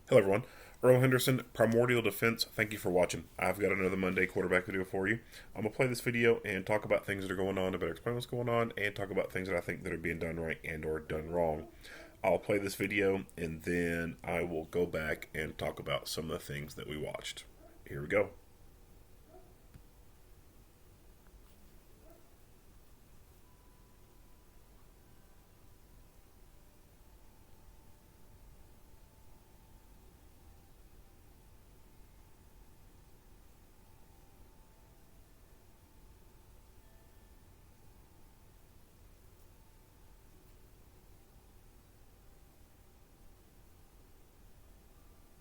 Hello everyone, Earl Henderson, Primordial Defense. Thank you for watching. I've got another Monday quarterback video for you. I'm going to play this video and talk about things that are going on, a better explain what's going on, and talk about things that I think that are being done right and or done wrong. I'll play this video and then I will go back and talk about some of the things that we watched. Here we go.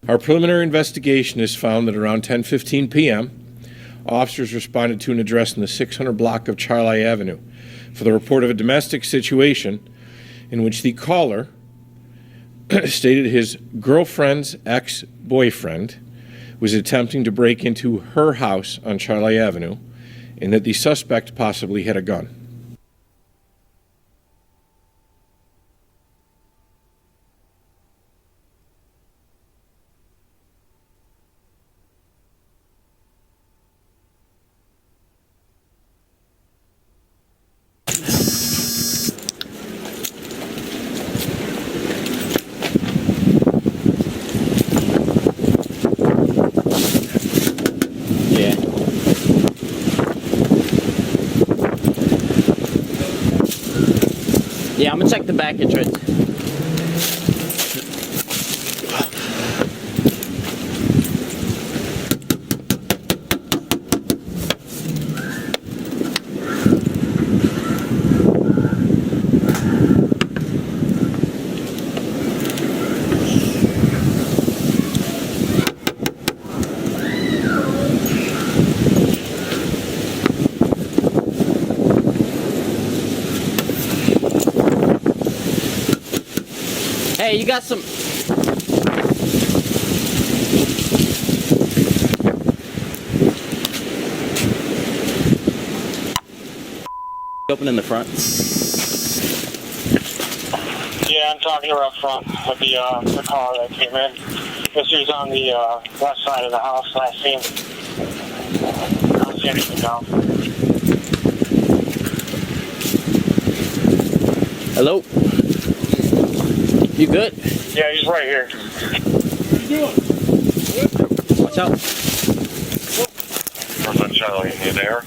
Our preliminary investigation has found that around 10:15 p.m., officers responded to an address in the 600 block of Charlie Avenue for the report of a domestic situation in which the caller stated his girlfriend's ex-boyfriend was attempting to break into her house on Charlie Avenue and that the suspect possibly had a gun. Yeah, I'm gonna check the back entrance. Hey, you got some... Open in the front? Yeah, I'm talking about front with the car that came in. This was on the west side of the house last seen. I don't see anything now. Hello? You good? Yeah, he's right here. What are you doing? Watch out. Person Charlie, you there?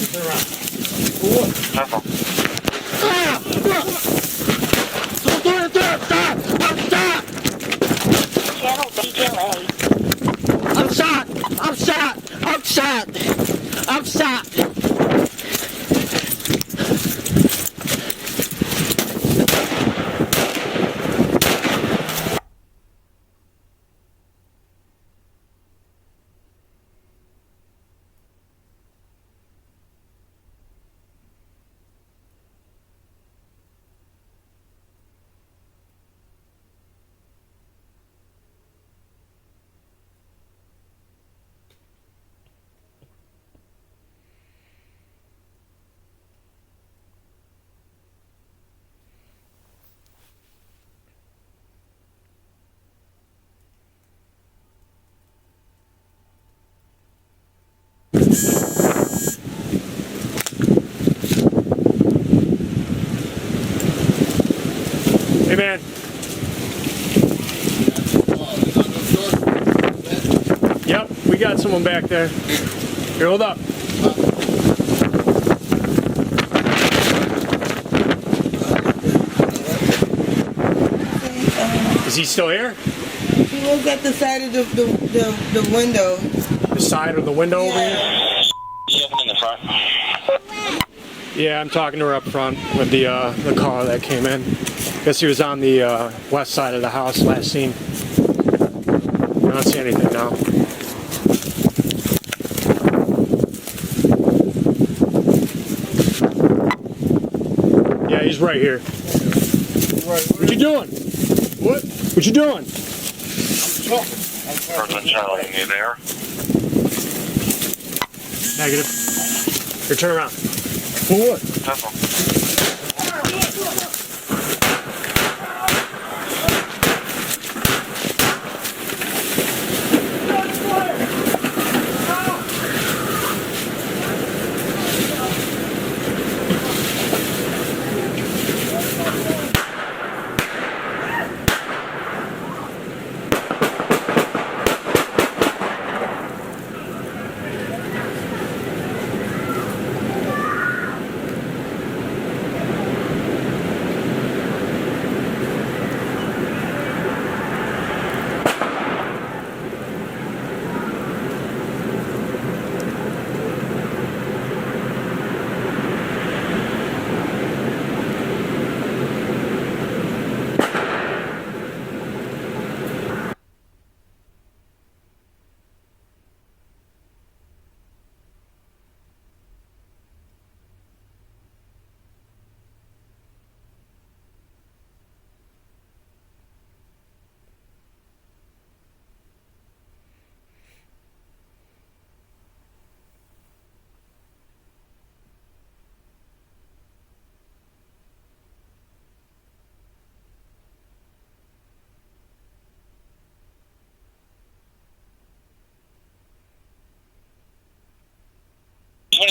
Turn around. For what? Careful. Don't do it there! Stop! Stop! Channel BJLA. I'm shot! I'm shot! I'm shot! I'm shot! Hey, man. Yep, we got someone back there. Here, hold up. Is he still here? He was at the side of the window. The side of the window over here? Yeah, in the front. Yeah, I'm talking to her up front with the car that came in. Guess he was on the west side of the house last seen. I don't see anything now. Yeah, he's right here. What you doing? What you doing? Person Charlie, you there? Negative. Here, turn around. For what? Careful.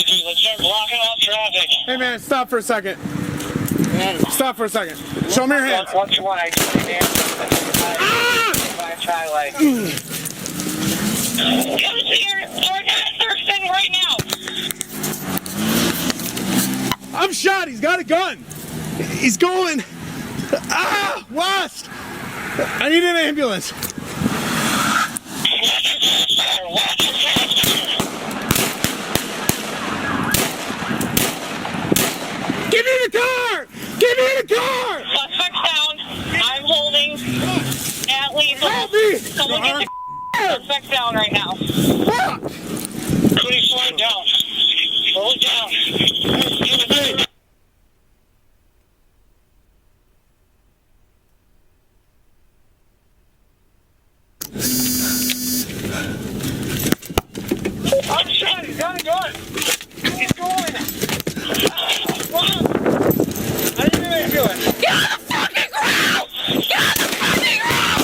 Dude, let's start blocking off traffic. Hey man, stop for a second. Stop for a second. Show me your hands. What you want? I just need to try like. Come here. We're gonna search thing right now. I'm shot. He's got a gun. He's going. West. I need an ambulance. Give me the car! Give me the car! Suspect down. I'm holding at least. Help me! Someone get the suspect down right now. Fuck! Please slow it down. Slow it down. Hey. I'm shot. He's got a gun. He's going. Wow. I didn't even do it. Get on the fucking ground! Get on the fucking ground!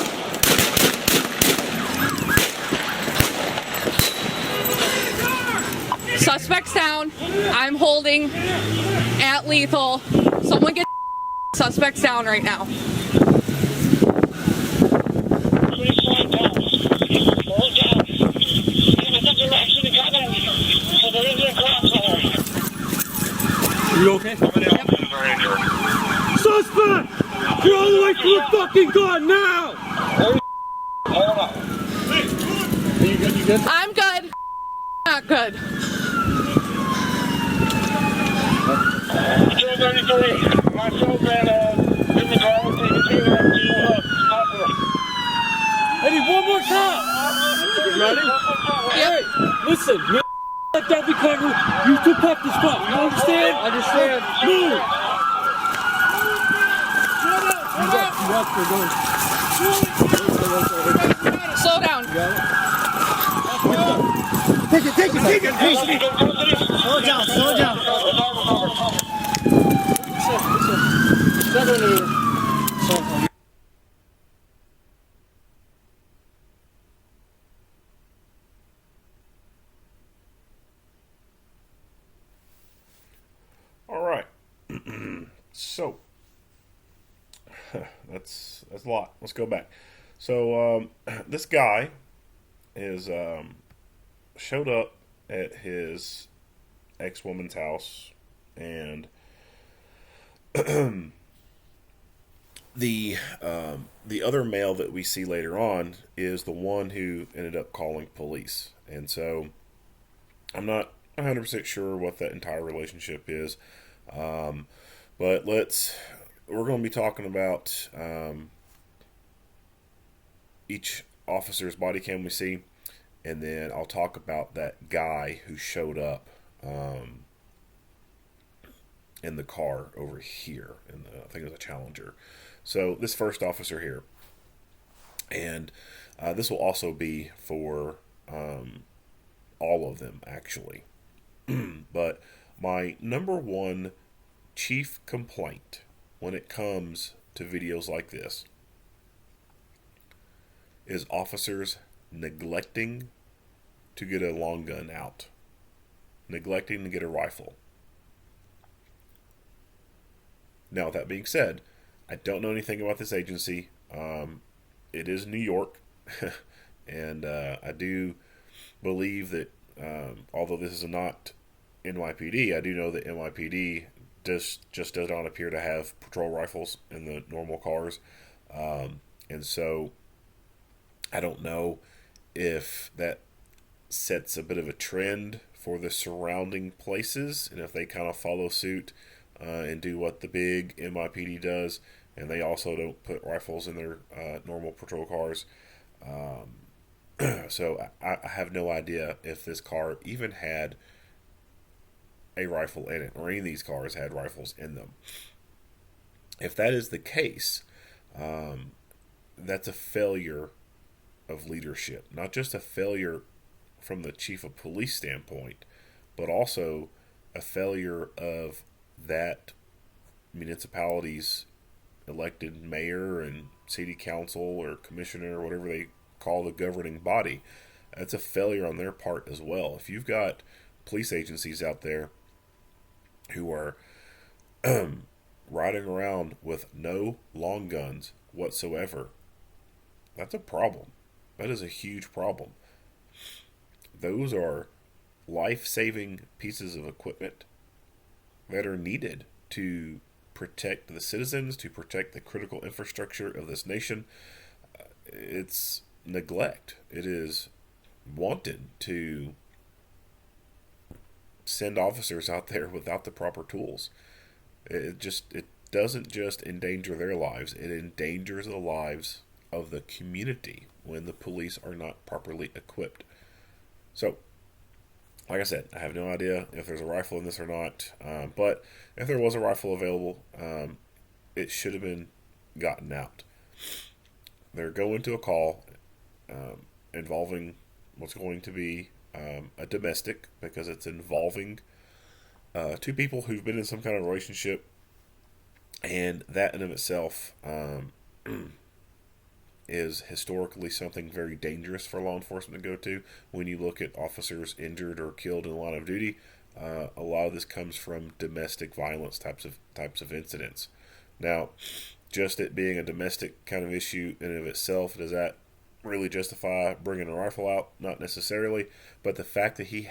Suspects down. I'm holding at lethal. Someone get suspects down right now. Please slow it down. Slow it down. Give us a direction to come in. So there isn't a crossover. You okay? Suspect! You're all the way to the fucking gun now! Hold on. You good? I'm good. Not good. Joe 33. Myself and in the car. You can see that to hospital. I need one more cop! You ready? Hey, listen, you let that be covered. You two puff this fuck. You understand? Understand. Move! Slow down. Take it. Slow down. All right. So that's a lot. Let's go back. So this guy is showed up at his ex-woman's house, and the other male that we see later on is the one who ended up calling police. And so I'm not 100% sure what that entire relationship is, but we're going to be talking about each officer's body cam we see, and then I'll talk about that guy who showed up in the car over here, I think it was a Challenger. So this first officer here, and this will also be for all of them actually. But my number one chief complaint when it comes to videos like this is officers neglecting to get a long gun out, neglecting to get a rifle. Now, with that being said, I don't know anything about this agency. It is New York, and I do believe that although this is not NYPD, I do know that NYPD just does not appear to have patrol rifles in the normal cars, and so I don't know if that sets a bit of a trend for the surrounding places, and if they kind of follow suit and do what the big NYPD does, and they also don't put rifles in their normal patrol cars. So I have no idea if this car even had a rifle in it, or any of these cars had rifles in them. If that is the case, that's a failure of leadership. Not just a failure from the chief of police standpoint, but also a failure of that municipality's elected mayor and city council or commissioner, or whatever they call the governing body. That's a failure on their part as well. If you've got police agencies out there who are riding around with no long guns whatsoever. That's a problem. That is a huge problem. Those are life-saving pieces of equipment that are needed to protect the citizens, to protect the critical infrastructure of this nation. It's neglect. It is wanton to send officers out there without the proper tools. It doesn't just endanger their lives, it endangers the lives of the community when the police are not properly equipped. So, like I said, I have no idea if there's a rifle in this or not, but if there was a rifle available, it should have been gotten out. They're going to a call involving what's going to be a domestic, because it's involving two people who've been in some kind of relationship, and that in of itself is historically something very dangerous for law enforcement to go to. When you look at officers injured or killed in the line of duty, a lot of this comes from domestic violence types of incidents. Now, just it being a domestic kind of issue in and of itself, does that really justify bringing a rifle out? Not necessarily, but the fact that he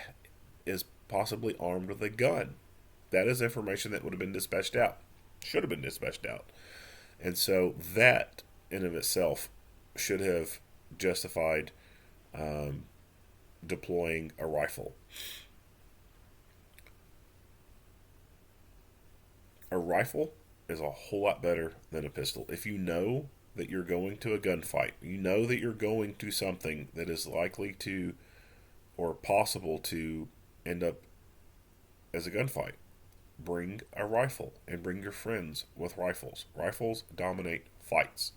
is possibly armed with a gun, that is information that would have been dispatched out, should have been dispatched out. And so that in and of itself should have justified deploying a rifle. A rifle is a whole lot better than a pistol. If you know that you're going to a gunfight, you know that you're going to something that is likely to or possible to end up as a gunfight, bring a rifle and bring your friends with rifles. Rifles dominate fights.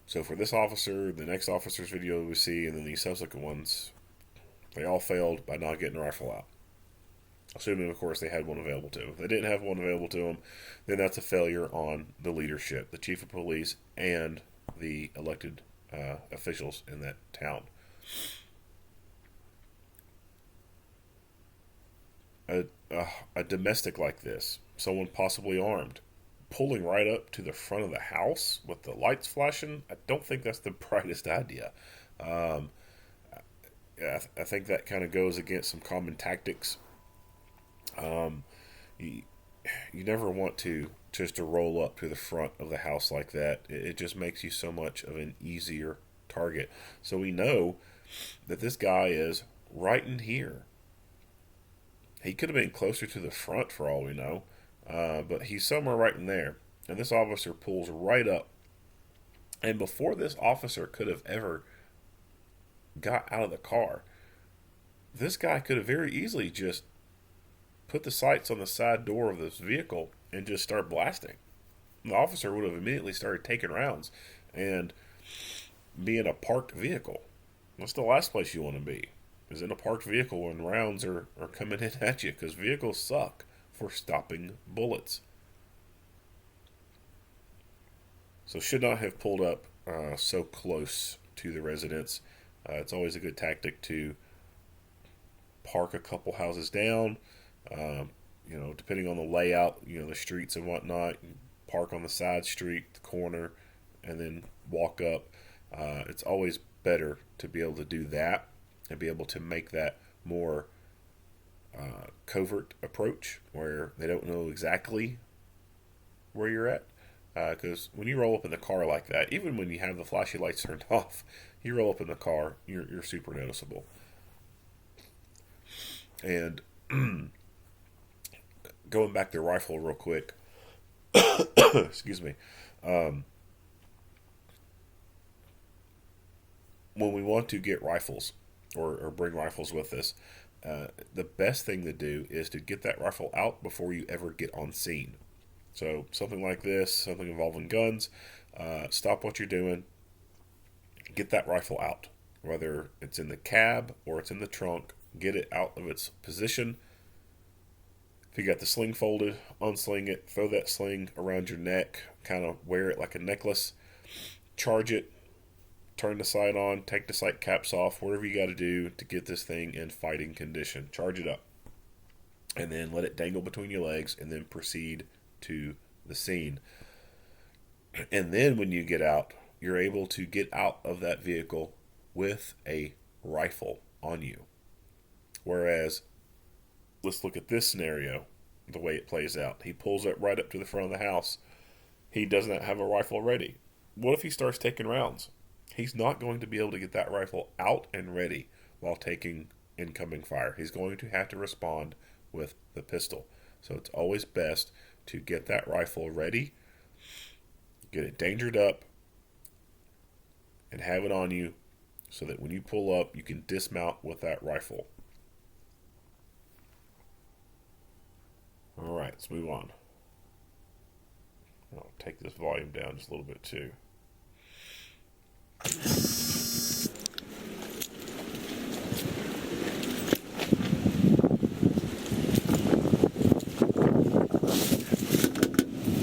So for this officer, the next officer's video we see, and then the subsequent ones, they all failed by not getting a rifle out. Assuming, of course, they had one available to them. If they didn't have one available to them, then that's a failure on the leadership, the chief of police, and the elected officials in that town. A domestic like this, someone possibly armed, pulling right up to the front of the house with the lights flashing, I don't think that's the brightest idea. I think that kind of goes against some common tactics. You never want to just to roll up to the front of the house like that. It just makes you so much of an easier target. So we know that this guy is right in here. He could have been closer to the front for all we know, but he's somewhere right in there. And this officer pulls right up. And before this officer could have ever got out of the car, this guy could have very easily just put the sights on the side door of this vehicle and just start blasting. The officer would have immediately started taking rounds and be in a parked vehicle. That's the last place you want to be, is in a parked vehicle when rounds are coming in at you, because vehicles suck for stopping bullets. So should not have pulled up so close to the residence. It's always a good tactic to park a couple houses down. Depending on the layout, the streets and whatnot, park on the side street, the corner, and then walk up. It's always better to be able to do that and be able to make that more covert approach where they don't know exactly where you're at. Because when you roll up in the car like that, even when you have the flashy lights turned off, you roll up in the car, you're super noticeable. And going back to rifle real quick, excuse me, when we want to get rifles or bring rifles with us, the best thing to do is to get that rifle out before you ever get on scene. So something like this, something involving guns, stop what you're doing, get that rifle out, whether it's in the cab or it's in the trunk, get it out of its position. If you got the sling folded, unsling it, throw that sling around your neck, kind of wear it like a necklace, charge it, turn the sight on, take the sight caps off, whatever you got to do to get this thing in fighting condition. Charge it up. And then let it dangle between your legs, and then proceed to the scene. And then when you get out, you're able to get out of that vehicle with a rifle on you. Whereas, let's look at this scenario, the way it plays out. He pulls up right up to the front of the house. He does not have a rifle ready. What if he starts taking rounds? He's not going to be able to get that rifle out and ready while taking incoming fire. He's going to have to respond with the pistol. So it's always best to get that rifle ready, get it dangered up, and have it on you so that when you pull up, you can dismount with that rifle. All right, let's move on. I'll take this volume down just a little bit too.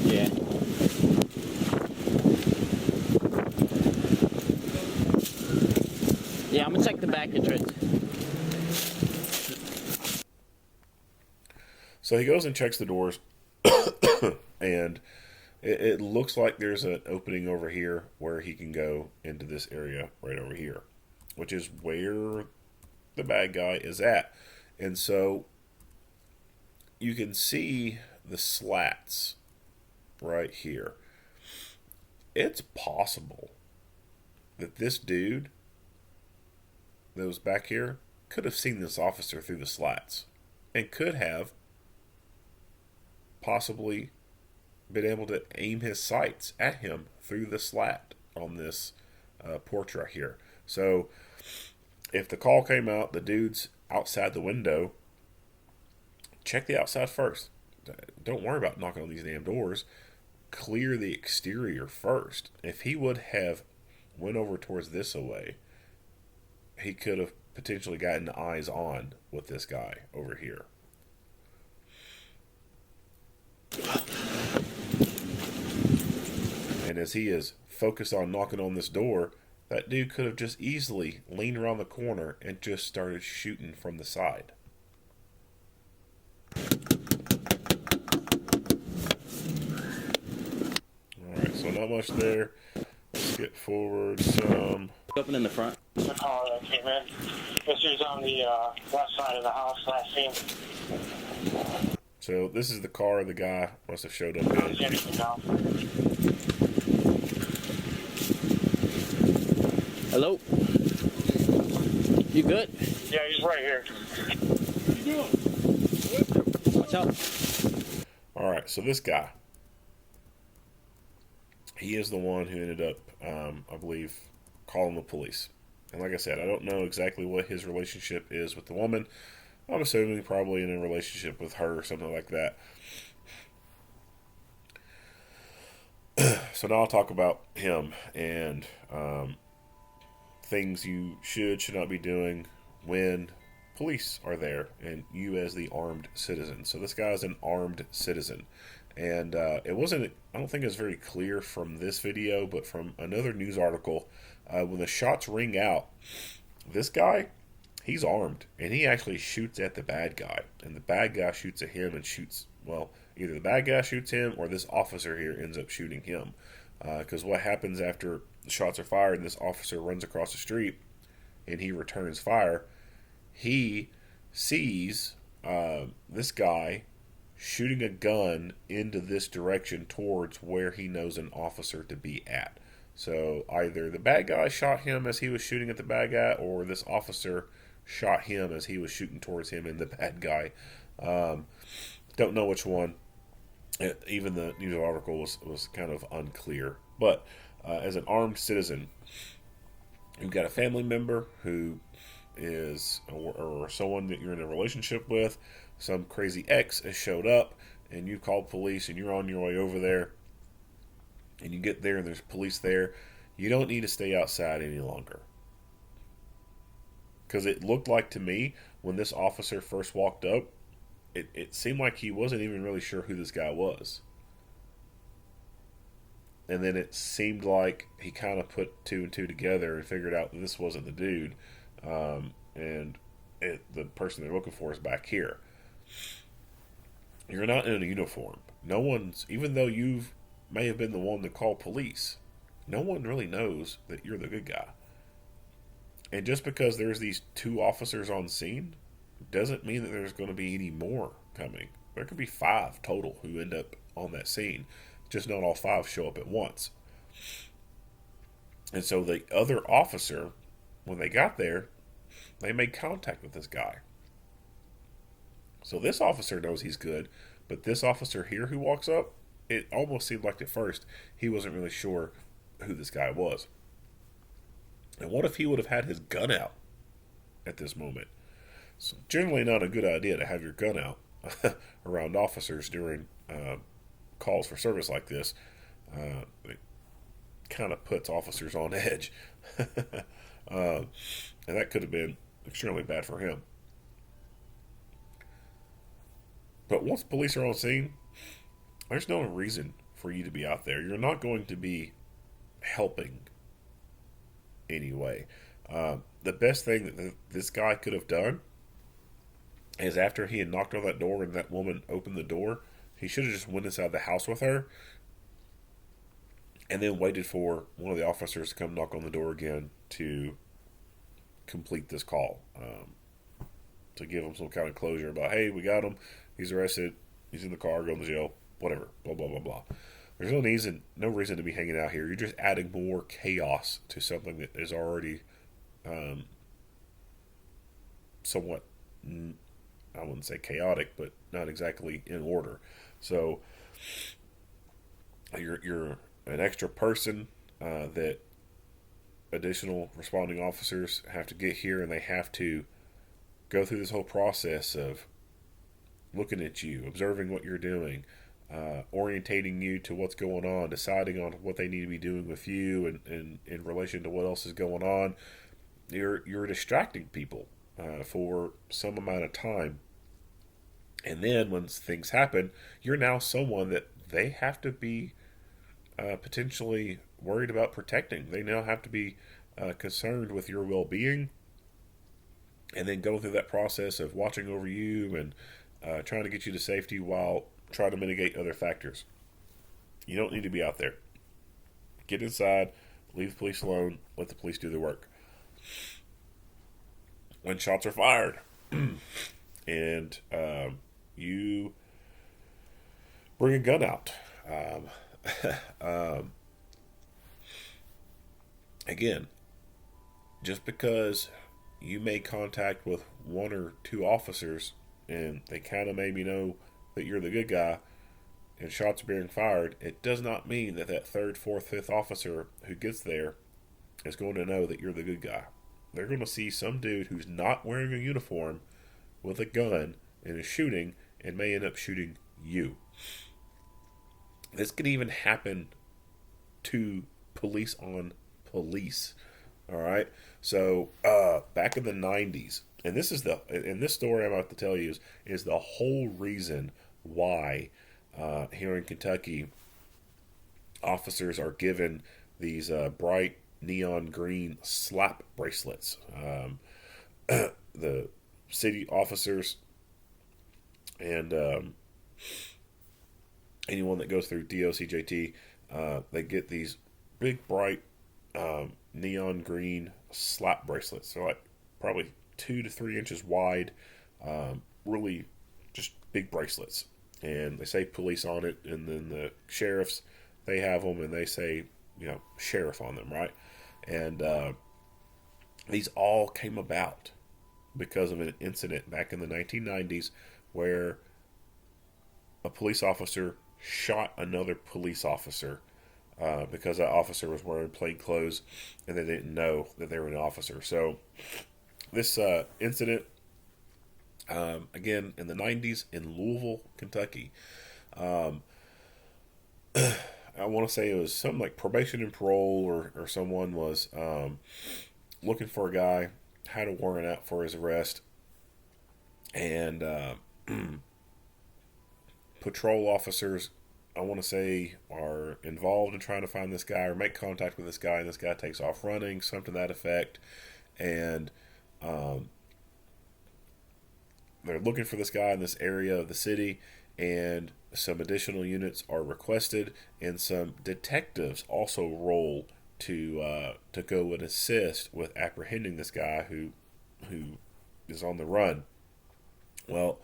Yeah. Yeah, I'm gonna check the back entrance. So he goes and checks the doors, and it looks like there's an opening over here where he can go into this area right over here, which is where the bad guy is at. And so you can see the slats right here. It's possible that this dude that was back here could have seen this officer through the slats and could have possibly been able to aim his sights at him through the slat on this porch right here. So if the call came out, the dude's outside the window, check the outside first. Don't worry about knocking on these damn doors. Clear the exterior first. If he would have went over towards this away, he could have potentially gotten eyes on with this guy over here. And as he is focused on knocking on this door, that dude could have just easily leaned around the corner and just started shooting from the side. Alright, so not much there. Let's get forward some. Open in the front. The car that came in. This was on the west side of the house last seen. So this is the car the guy must have showed up I don't see in. anything now. Hello? You good? Yeah, he's right here. Watch out. Alright, so this guy, he is the one who ended up, I believe, calling the police. And like I said, I don't know exactly what his relationship is with the woman. I'm assuming probably in a relationship with her or something like that. So now I'll talk about him and things you should not be doing when police are there and you as the armed citizen. So this guy is an armed citizen. And it wasn't, I don't think it was very clear from this video, but from another news article, when the shots ring out, this guy, he's armed, and he actually shoots at the bad guy. And the bad guy shoots at him and shoots, well, either the bad guy shoots him or this officer here ends up shooting him. Because what happens after the shots are fired and this officer runs across the street and he returns fire, he sees this guy shooting a gun into this direction towards where he knows an officer to be at. So either the bad guy shot him as he was shooting at the bad guy, or this officer shot him as he was shooting towards him and the bad guy. Don't know which one. Even the news article was kind of unclear. But as an armed citizen, you've got a family member who is, or someone that you're in a relationship with, some crazy ex has showed up, and you called police, and you're on your way over there, and you get there and there's police there. You don't need to stay outside any longer. Because it looked like to me, when this officer first walked up, it seemed like he wasn't even really sure who this guy was. and then it seemed like he kind of put two and two together and figured out that this wasn't the dude, and the person they're looking for is back here. You're not in a uniform. No one's, even though you may have been the one to call police, no one really knows that you're the good guy. And just because there's these two officers on scene doesn't mean that there's going to be any more coming. There could be 5 total who end up on that scene. Just not all 5 show up at once. And so the other officer, when they got there, they made contact with this guy. So this officer knows he's good, but this officer here who walks up, it almost seemed like at first he wasn't really sure who this guy was. And what if he would have had his gun out at this moment? It's generally not a good idea to have your gun out around officers during calls for service like this. It kind of puts officers on edge. And that could have been extremely bad for him. But once police are on scene, there's no reason for you to be out there. You're not going to be helping anyway. The best thing that this guy could have done is after he had knocked on that door and that woman opened the door, he should have just went inside the house with her and then waited for one of the officers to come knock on the door again to complete this call, to give him some kind of closure about, hey, we got him, he's arrested, he's in the car, going to jail, whatever, blah, blah, blah, blah. There's no reason to be hanging out here. You're just adding more chaos to something that is already somewhat, I wouldn't say chaotic, but not exactly in order. So you're an extra person that additional responding officers have to get here, and they have to go through this whole process of looking at you, observing what you're doing, orientating you to what's going on, deciding on what they need to be doing with you and in relation to what else is going on. You're distracting people for some amount of time. And then when things happen, you're now someone that they have to be potentially worried about protecting. They now have to be concerned with your well-being, and then go through that process of watching over you and trying to get you to safety while trying to mitigate other factors. You don't need to be out there. Get inside, leave the police alone, let the police do their work. When shots are fired and you bring a gun out, again, just because you made contact with 1 or 2 officers and they kind of maybe know that you're the good guy and shots are being fired, it does not mean that that 3rd, 4th, 5th officer who gets there is going to know that you're the good guy. They're going to see some dude who's not wearing a uniform with a gun and is shooting and may end up shooting you. This could even happen to police on police. All right. So back in the 90s, and this story I'm about to tell you is the whole reason why here in Kentucky officers are given these bright neon green slap bracelets. The city officers and anyone that goes through DOCJT, they get these big bright neon green slap bracelets. They're like probably 2 to 3 inches wide, really just big bracelets. And they say police on it, and then the sheriffs, they have them, and they say, sheriff on them, right? And these all came about because of an incident back in the 1990s where a police officer shot another police officer because that officer was wearing plain clothes and they didn't know that they were an officer. So this incident, again, in the 90s in Louisville, Kentucky, I want to say it was something like probation and parole, or someone was looking for a guy, had a warrant out for his arrest, and patrol officers I want to say, are involved in trying to find this guy or make contact with this guy, and this guy takes off running, something to that effect. And they're looking for this guy in this area of the city, and some additional units are requested, and some detectives also roll to go and assist with apprehending this guy who is on the run. Well,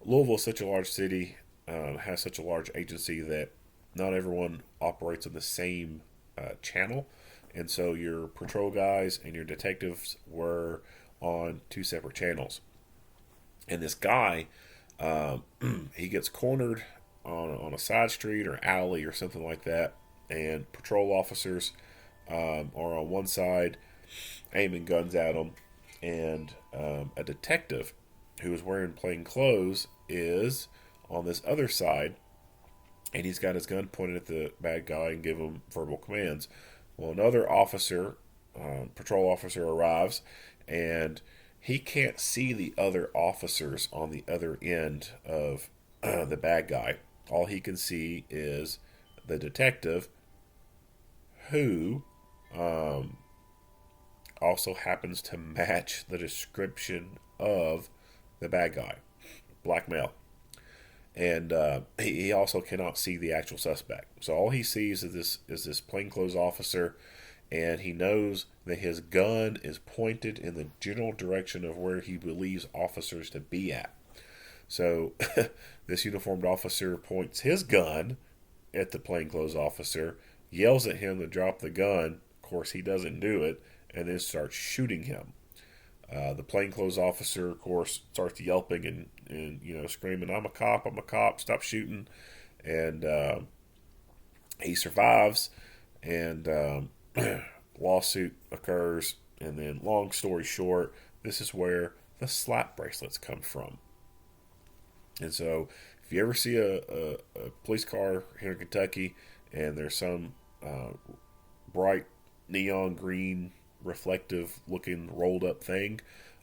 Louisville is such a large city, has such a large agency that not everyone operates on the same channel, and so your patrol guys and your detectives were on two separate channels. And this guy, he gets cornered on a side street or alley or something like that, and patrol officers are on one side aiming guns at him, and a detective who is wearing plain clothes is on this other side, and he's got his gun pointed at the bad guy and give him verbal commands. Well, another officer, patrol officer, arrives, and he can't see the other officers on the other end of the bad guy. All he can see is the detective, who also happens to match the description of the bad guy, black male. And he also cannot see the actual suspect. So all he sees is this plainclothes officer, and he knows that his gun is pointed in the general direction of where he believes officers to be at. So this uniformed officer points his gun at the plainclothes officer, yells at him to drop the gun. Of course, he doesn't do it, and then starts shooting him. The plainclothes officer, of course, starts yelping and screaming, I'm a cop, stop shooting." And he survives, and lawsuit occurs. And then, long story short, this is where the slap bracelets come from. And so, if you ever see a police car here in Kentucky, and there's some bright neon green reflective looking rolled up thing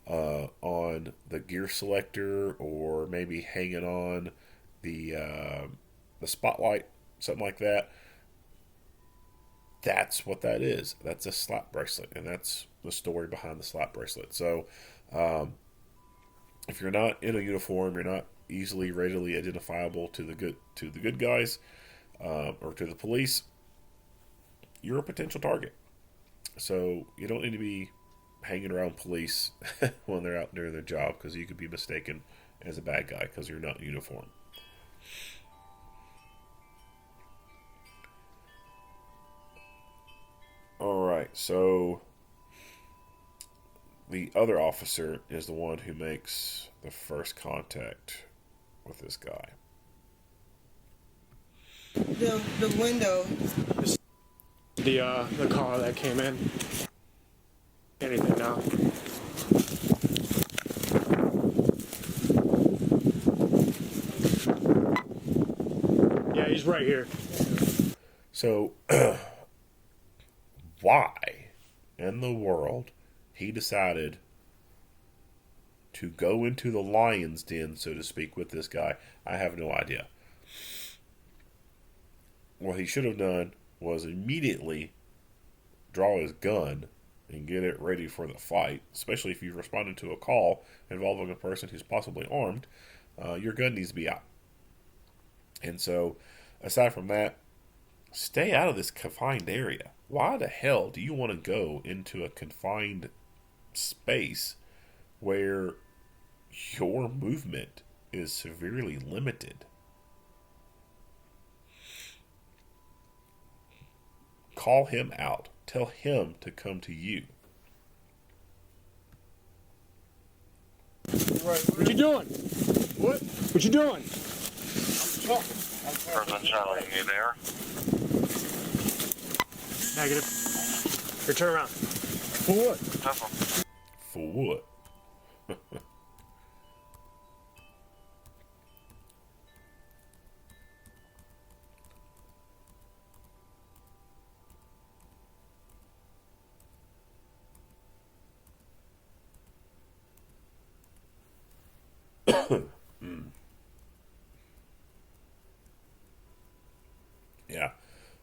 on the gear selector, or maybe hanging on the spotlight, something like that, that's what that is. That's a slap bracelet, and that's the story behind the slap bracelet. So if you're not in a uniform, you're not readily identifiable to the good guys, or to the police, you're a potential target. So you don't need to be hanging around police when they're out doing their job, because you could be mistaken as a bad guy because you're not in uniform. Alright, so the other officer is the one who makes the first contact with this guy. The window. The car that came in. Anything now? Yeah, he's right here. So, why in the world he decided to go into the lion's den, so to speak, with this guy, I have no idea. What he should have done was immediately draw his gun and get it ready for the fight, especially if you've responded to a call involving a person who's possibly armed. Your gun needs to be out. And so, aside from that, stay out of this confined area. Why the hell do you want to go into a confined space where your movement is severely limited? Call him out. Tell him to come to you. What you doing? What you doing? Person Charlie, you there? Negative. Here, turn around. For what? For what?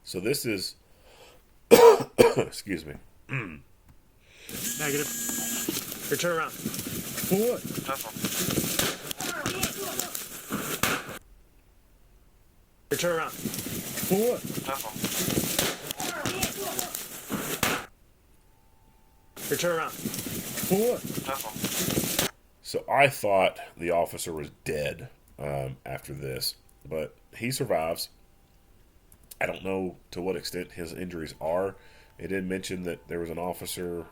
So this is, excuse me. Negative. Here, turn around. For what? Here, turn around. For what? Here, turn around. For what? So I thought the officer was dead after this, but he survives. I don't know to what extent his injuries are. It did mention that there was an officer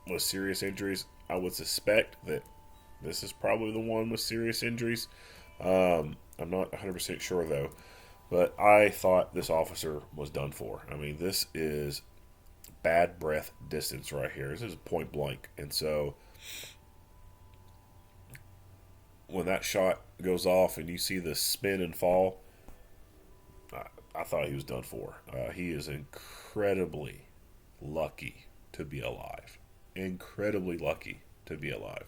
with serious injuries. I would suspect that this is probably the one with serious injuries. I'm not 100% sure though, but I thought this officer was done for. I mean, this is bad breath distance right here. This is point blank, and so when that shot goes off and you see the spin and fall, I thought he was done for. He is incredibly lucky to be alive. Incredibly lucky to be alive.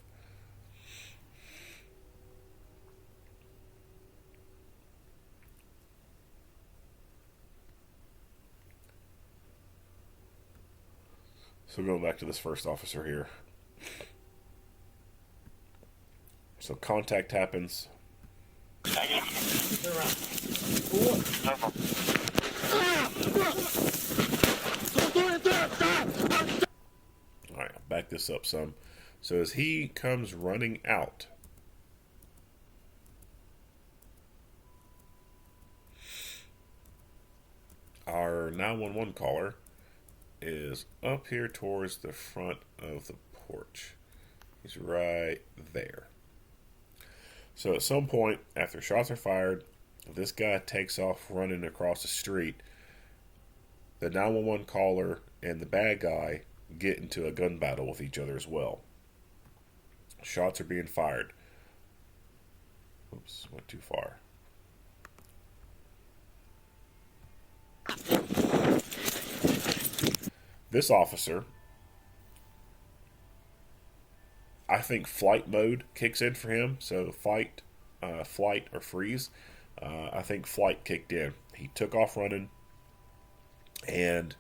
So going back to this first officer here. So contact happens. Alright, I'll back this up some. So as he comes running out, our 911 caller is up here towards the front of the porch. He's right there. So at some point, after shots are fired, this guy takes off running across the street. The 911 caller and the bad guy get into a gun battle with each other as well. Shots are being fired. Oops, went too far. This officer, I think flight mode kicks in for him. So fight, flight, or freeze. I think flight kicked in. He took off running, and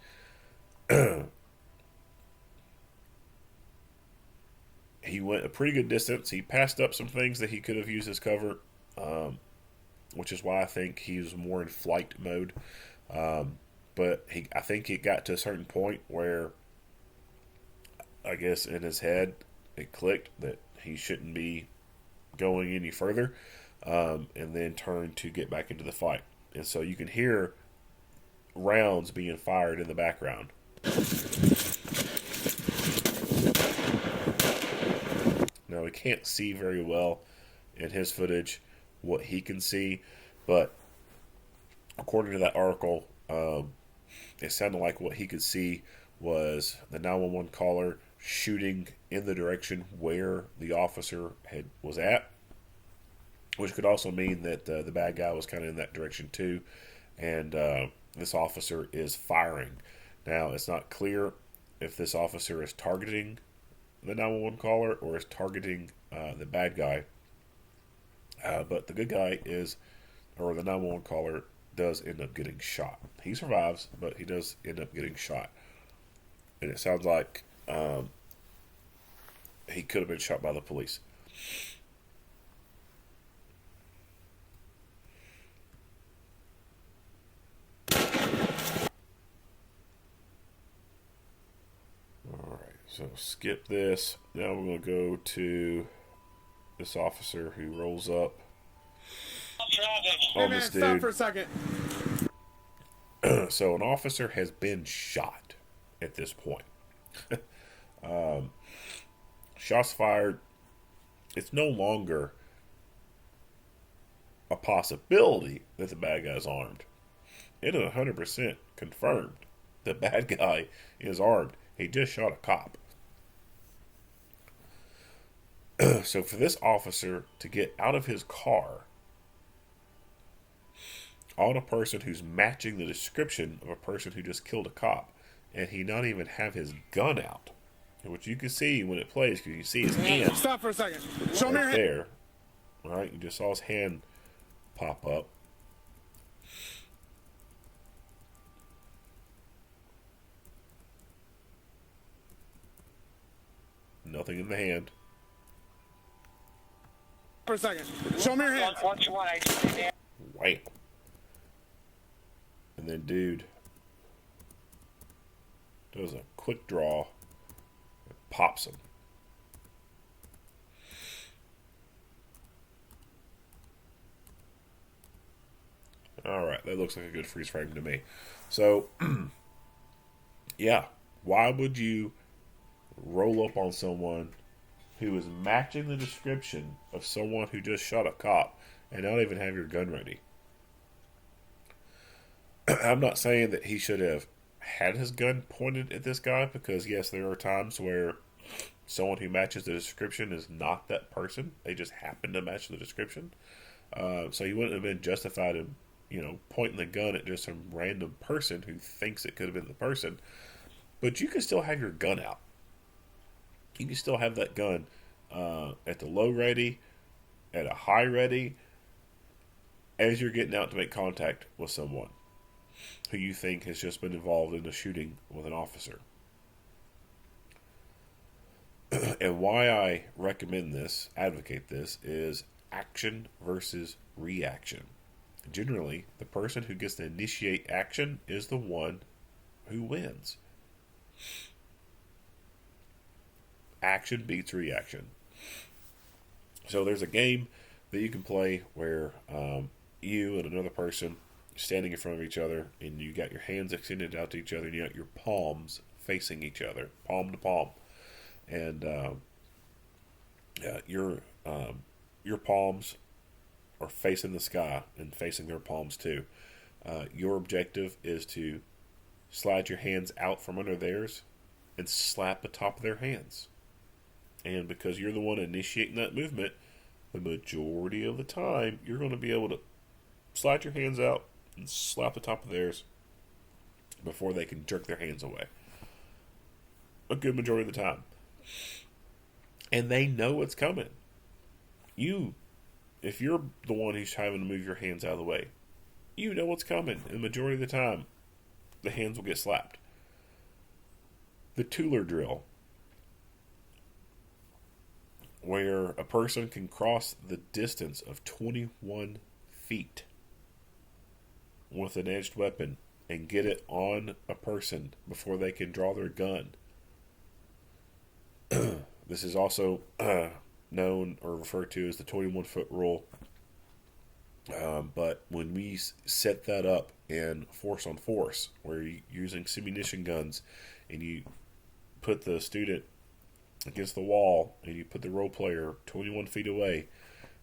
he went a pretty good distance. He passed up some things that he could have used as cover, which is why I think he was more in flight mode. But I think it got to a certain point where, I guess in his head, it clicked that he shouldn't be going any further, and then turned to get back into the fight. And so you can hear rounds being fired in the background. Now, we can't see very well in his footage what he can see, but according to that article, it sounded like what he could see was the 911 caller shooting in the direction where the officer was at, which could also mean that the bad guy was kind of in that direction too, and this officer is firing. Now, it's not clear if this officer is targeting the 911 caller or is targeting the bad guy, but the good guy is, or the 911 caller does end up getting shot. He survives, but he does end up getting shot. And it sounds like he could have been shot by the police. Alright, so skip this. Now we're going to go to this officer who rolls up on this dude. Stop for a second. So an officer has been shot at this point. Shots fired. It's no longer a possibility that the bad guy's armed. It is 100% confirmed the bad guy is armed. He just shot a cop. So for this officer to get out of his car on a person who's matching the description of a person who just killed a cop, and he not even have his gun out, which you can see when it plays, because you see his hand. Stop for a second. Show me your right hand. there. All right, you just saw his hand pop up. nothing in the hand. For a second. Show me your hands. What you want? I just need Wham. And then dude does a quick draw and pops him. Alright, that looks like a good freeze frame to me. So, yeah, why would you roll up on someone who is matching the description of someone who just shot a cop and not even have your gun ready? I'm not saying that he should have had his gun pointed at this guy, because yes, there are times where someone who matches the description is not that person. They just happen to match the description. So he wouldn't have been justified in, pointing the gun at just some random person who thinks it could have been the person. But you can still have your gun out. You can still have that gun at the low ready, at a high ready, as you're getting out to make contact with someone who you think has just been involved in a shooting with an officer. And why I recommend this, advocate this, is action versus reaction. Generally, the person who gets to initiate action is the one who wins. Action beats reaction. So there's a game that you can play where you and another person standing in front of each other, and you got your hands extended out to each other, and you got your palms facing each other, palm to palm, and your palms are facing the sky and facing their palms too. Your objective is to slide your hands out from under theirs and slap the top of their hands. And because you're the one initiating that movement, the majority of the time, you're going to be able to slide your hands out and slap the top of theirs before they can jerk their hands away. A good majority of the time. And they know it's coming. If you're the one who's having to move your hands out of the way, you know what's coming. And the majority of the time, the hands will get slapped. The Tueler drill, where a person can cross the distance of 21 feet with an edged weapon and get it on a person before they can draw their gun. This is also known or referred to as the 21-foot rule. But when we set that up in force on force, where you're using simunition guns and you put the student against the wall and you put the role player 21 feet away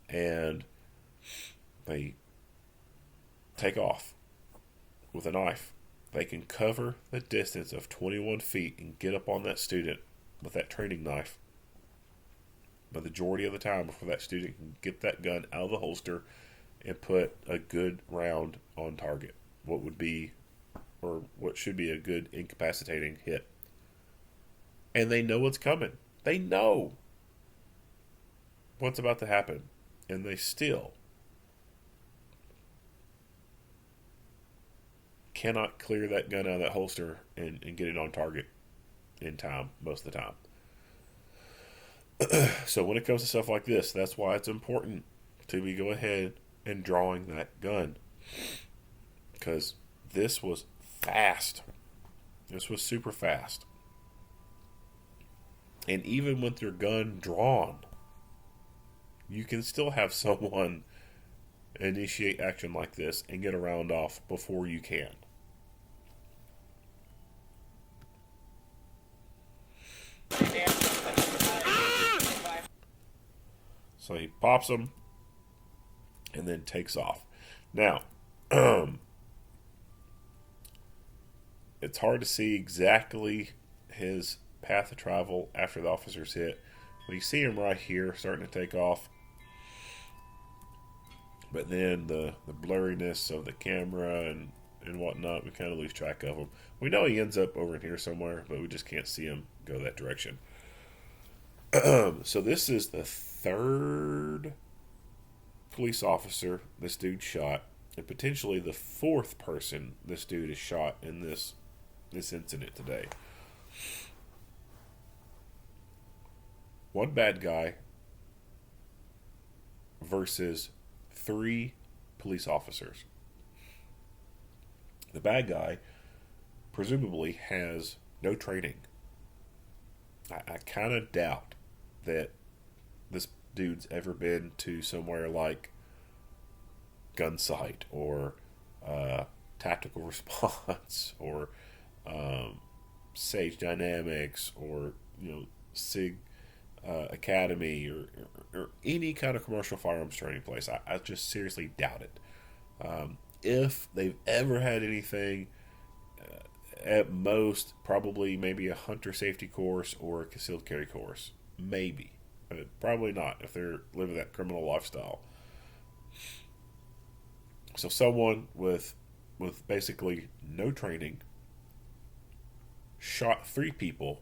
and they take off with a knife, they can cover the distance of 21 feet and get up on that student with that training knife the majority of the time before that student can get that gun out of the holster and put a good round on target. What should be a good incapacitating hit. And they know what's coming. They know what's about to happen. And they still cannot clear that gun out of that holster and get it on target in time most of the time. So when it comes to stuff like this, that's why it's important to be go ahead and drawing that gun. Because this was fast. This was super fast. And even with your gun drawn, you can still have someone initiate action like this and get a round off before you can. So he pops them and then takes off. Now, it's hard to see exactly his path of travel after the officers hit. But you see him right here starting to take off. But then the blurriness of the camera and whatnot, we kind of lose track of him. We know he ends up over in here somewhere, but we just can't see him go that direction. So this is the third police officer this dude shot, and potentially the fourth person this dude has shot in this incident today. one bad guy versus 3 police officers. The bad guy presumably has no training. I kind of doubt that this dude's ever been to somewhere like Gunsight or Tactical Response or Sage Dynamics or SIG Academy or any kind of commercial firearms training place. I just seriously doubt it. If they've ever had anything, at most probably maybe a hunter safety course or a concealed carry course, maybe, but probably not if they're living that criminal lifestyle. So someone with basically no training shot 3 people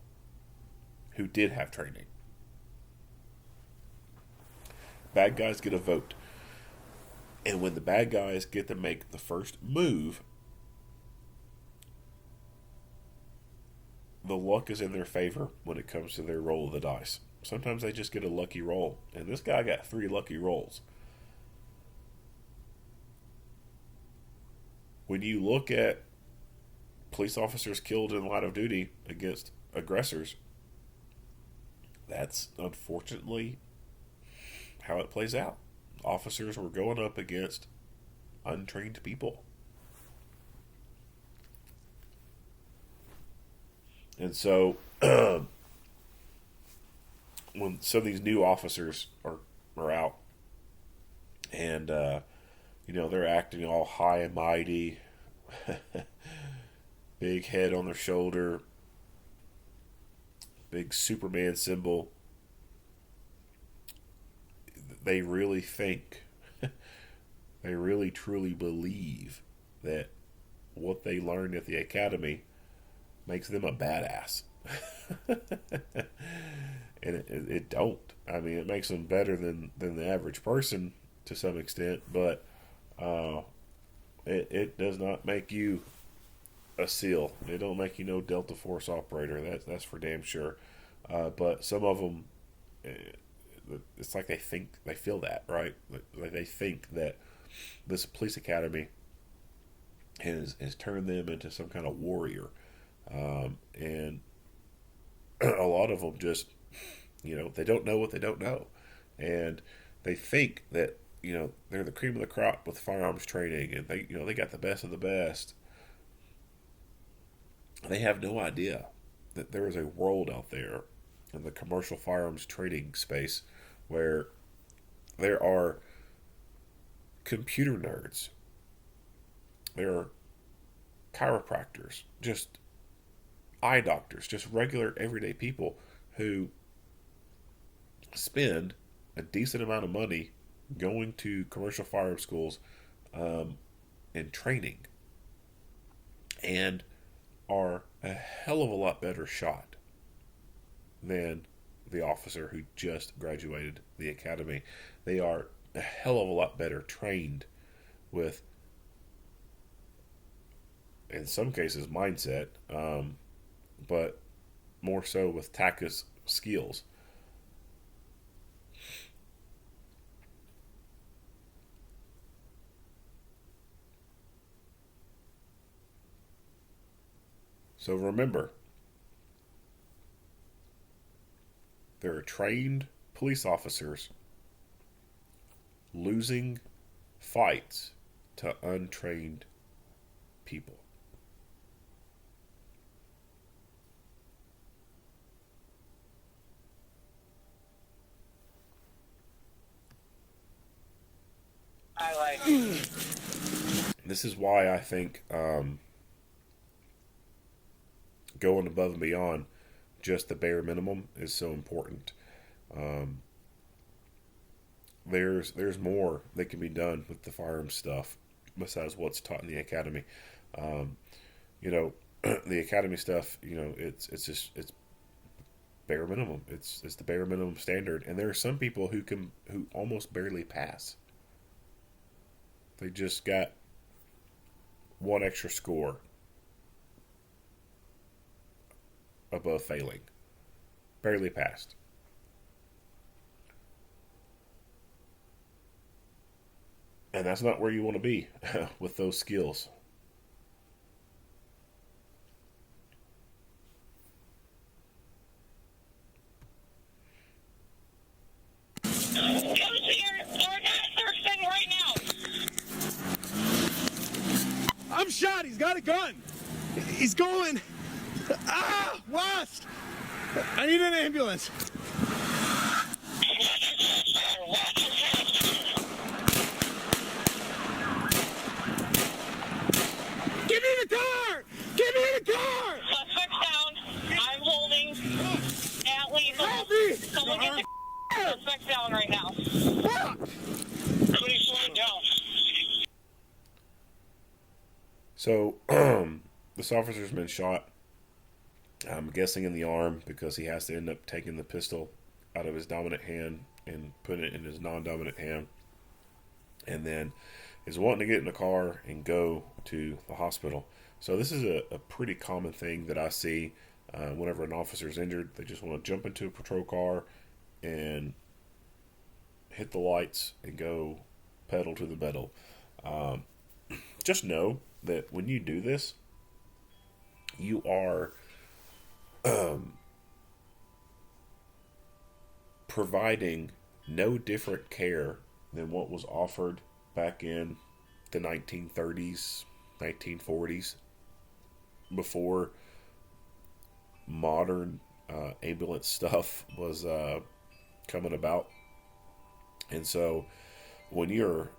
who did have training. Bad guys get a vote. And when the bad guys get to make the first move, the luck is in their favor when it comes to their roll of the dice. Sometimes they just get a lucky roll. And this guy got 3 lucky rolls. When you look at police officers killed in line of duty against aggressors, that's unfortunately how it plays out. Officers were going up against untrained people. And so when some of these new officers are out and they're acting all high and mighty, big head on their shoulder, big Superman symbol, they really think, they really truly believe that what they learned at the academy makes them a badass. And it don't. I mean, it makes them better than the average person to some extent, but it does not make you a SEAL. It don't make you no Delta Force operator. That's for damn sure. But some of them, it's like they feel that, right? Like they think that this police academy has turned them into some kind of warrior. And a lot of them just, they don't know what they don't know. And they think that, they're the cream of the crop with firearms training and they got the best of the best. They have no idea that there is a world out there in the commercial firearms trading space where there are computer nerds, there are chiropractors, just eye doctors, just regular everyday people who spend a decent amount of money going to commercial firearms schools and training, and are a hell of a lot better shot than the officer who just graduated the academy. They are a hell of a lot better trained with, in some cases, mindset, but more so with tactics skills. So remember, there are trained police officers losing fights to untrained people. This is why I think going above and beyond just the bare minimum is so important. There's more that can be done with the firearms stuff besides what's taught in the academy. The academy stuff, it's bare minimum. It's the bare minimum standard, and there are some people who almost barely pass. They just got one extra score above failing. Barely passed. And that's not where you want to be with those skills. I'm shot. He's got a gun. He's going. West. I need an ambulance. Give me the car! Give me the car! Suspect down. I'm holding at lethal. Help me! Someone get the suspect down right now. Fuck! Everybody slow down. So, this officer's been shot, I'm guessing in the arm, because he has to end up taking the pistol out of his dominant hand and putting it in his non-dominant hand. And then is wanting to get in the car and go to the hospital. So this is a pretty common thing that I see whenever an officer is injured. They just want to jump into a patrol car and hit the lights and go pedal to the metal. Just know that when you do this, you are providing no different care than what was offered back in the 1930s, 1940s, before modern ambulance stuff was coming about. And so when you're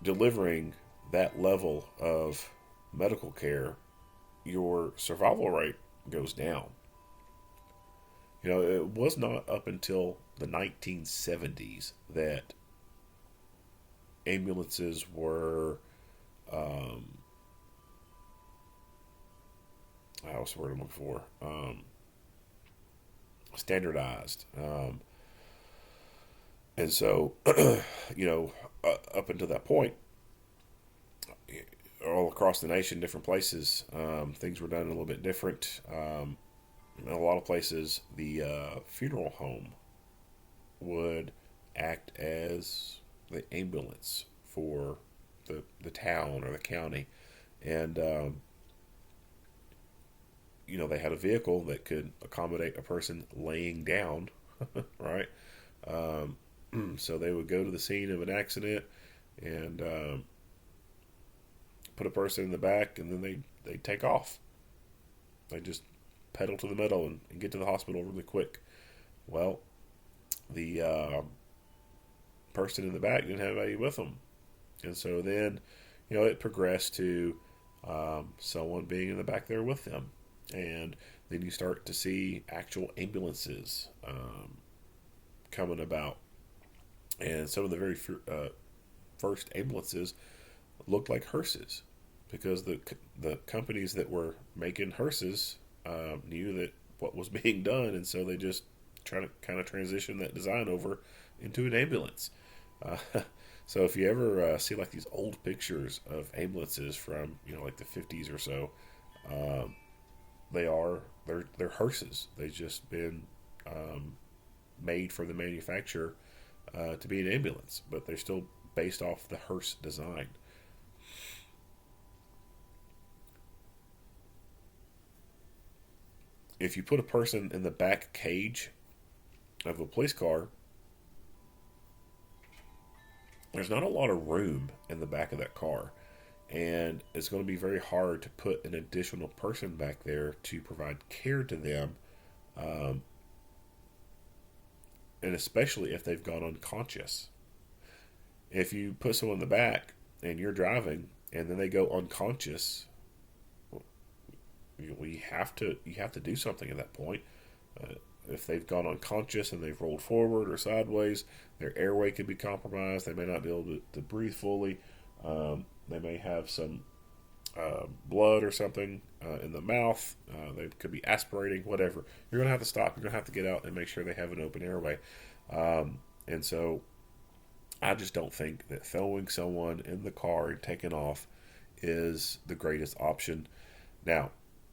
delivering that level of medical care, your survival rate goes down. You know, it was not up until the 1970s that ambulances were, what's the word I'm looking for? Standardized. And so, you know, up until that point, all across the nation, different places, things were done a little bit different. In a lot of places, the funeral home would act as the ambulance for the town or the county. And, you know, they had a vehicle that could accommodate a person laying down, right? So they would go to the scene of an accident and put a person in the back, and then they take off. They just pedal to the metal and get to the hospital really quick. Well, the person in the back didn't have anybody with them. And so then, you know, it progressed to someone being in the back there with them. And then you start to see actual ambulances coming about. And some of the very first ambulances looked like hearses, because the companies that were making hearses knew that what was being done, and so they just try to kind of transition that design over into an ambulance. So if you ever see like these old pictures of ambulances from, you know, like the 50s or so, they're hearses. They've just been made for the manufacturer to be an ambulance, but they're still based off the hearse design. If you put a person in the back cage of a police car, there's not a lot of room in the back of that car. And it's going to be very hard to put an additional person back there to provide care to them. And especially if they've gone unconscious. If you put someone in the back and you're driving and then they go unconscious, you have to do something at that point. If they've gone unconscious and they've rolled forward or sideways, their airway could be compromised. They may not be able to breathe fully. They may have some blood or something in the mouth. They could be aspirating, whatever. You're going to have to stop. You're going to have to get out and make sure they have an open airway. And so I just don't think that throwing someone in the car and taking off is the greatest option. Now,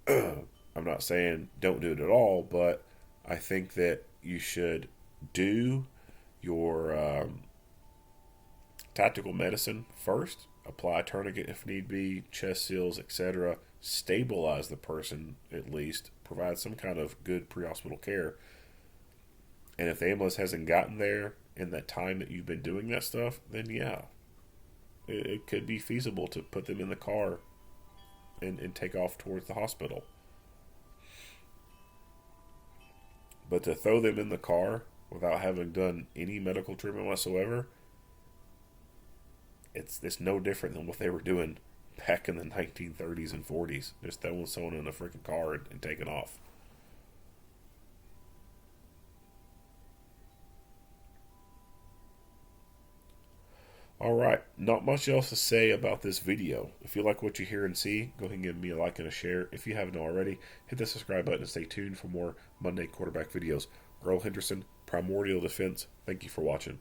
I'm not saying don't do it at all, but I think that you should do your tactical medicine first, apply a tourniquet if need be, chest seals, etc. Stabilize the person at least, provide some kind of good pre-hospital care. And if the ambulance hasn't gotten there in that time that you've been doing that stuff, then yeah, it could be feasible to put them in the car and take off towards the hospital. But to throw them in the car without having done any medical treatment whatsoever, it's no different than what they were doing back in the 1930s and 40s. Just throwing someone in a freaking car and taking off. Alright, not much else to say about this video. If you like what you hear and see, go ahead and give me a like and a share. If you haven't already, hit the subscribe button and stay tuned for more Monday quarterback videos. Earl Henderson, Primordial Defense, thank you for watching.